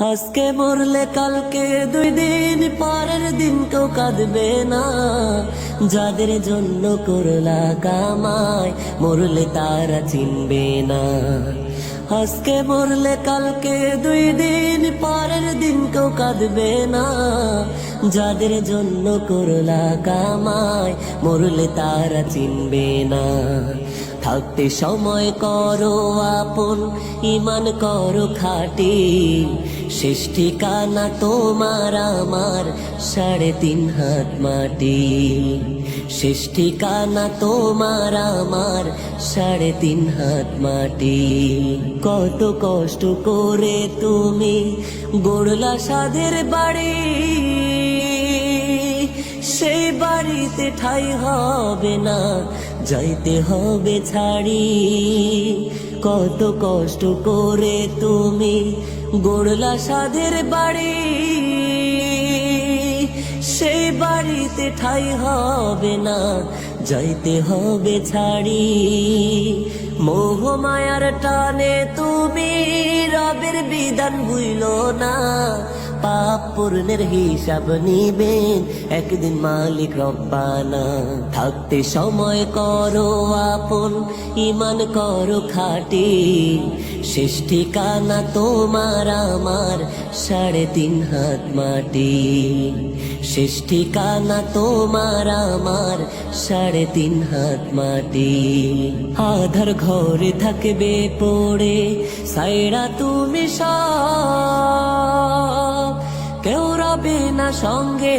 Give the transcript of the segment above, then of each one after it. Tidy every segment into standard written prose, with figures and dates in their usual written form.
আজকে মরলে কালকে 2 দিন পরের দিন কেউ কাঁদবে না। যাদের জন্য করলা কামাই মরলে তারা চিনবে না। আজকে মরলে কালকে 2 দিন পরের দিন কেউ কাঁদবে না। যাদের জন্য করলা কামাই মরলে তারা চিনবে না। থাকতে সময় করো আপন, ইমান করো খাঁটি। শেষ ঠিকানা তোমার আমার 3.5 হাত মাটি। শেষ ঠিকানা তোমার আমার 3.5 হাত মাটি। কত কষ্ট করে তুমি গড়লা সাধের বাড়ি, সেই বাড়িতে ঠাঁই হবে না, যাইতে হবে ছাড়ি। কত কষ্ট করে তুমি গড়লা সাধের বাড়ি, সেই বাড়িতে ঠাঁই হবে না, যাইতে হবে ছাড়ি। মোহ মায়ার টানে তুমি রবের বিধান ভুইলো না। পাপ পূর্ণের হিসাব নিবেন একদিন মালিক রব্বানা। থাকতে সময় করো আপন, ইমান করো খাঁটি। শেষ ঠিকানা তোমার আমার 3.5 হাত মাটি। শেষ ঠিকানা তোমার আমার 3.5 হাত মাটি। আধার ঘরে থাকবে পড়ে সাইরা তুমি সব, কেউ রবে না সঙ্গে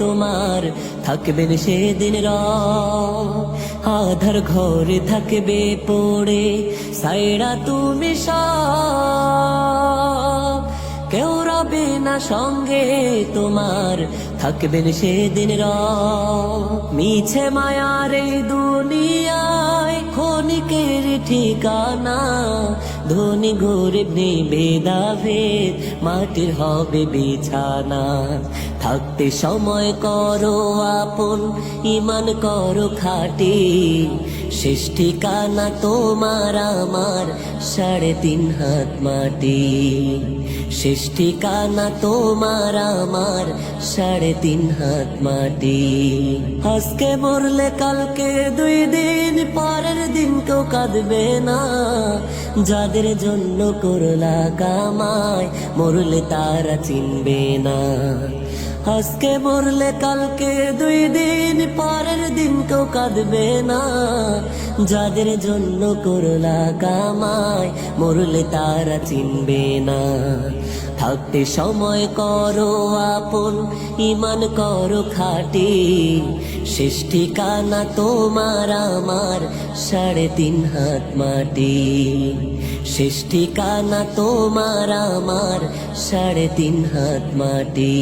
তোমার, থাকবেন সেদিন রব। আধার ঘরে থাকবে পড়ে সাইরা তুমি সব, কেউ রবে না সঙ্গে তোমার, থাকবেন সেদিন রব। মিছে মায়ার এই দুনিয়ায় ক্ষণিকের ঠিকানা। ধনী গরিব নেই ভেদাভেদ, মাটির হবে বিছানা। থাকতে সময় করো আপন, ইমান করো খাঁটি। শেষ ঠিকানা তোমার আমার 3.5 হাত মাটি। শেষ ঠিকানা তোমার আমার 3.5 হাত মাটি। আজকে মরলে কালকে 2 দিন পরের দিন কেউ কাঁদবে না। যাদের জন্য করলা কামাই মরলে তারা চিনবে না। আজকে মরলে কালকে 2 দিন পরের দিন কেউ কাঁদবে না। যাদের জন্য করলা কামাই মরলে তারা চিনবে না। থাকতে সময় করো আপন, ইমান করো খাঁটি। শেষ ঠিকানা তোমার আমার 3.5 হাত মাটি। শেষ ঠিকানা তোমার আমার 3.5 হাত মাটি।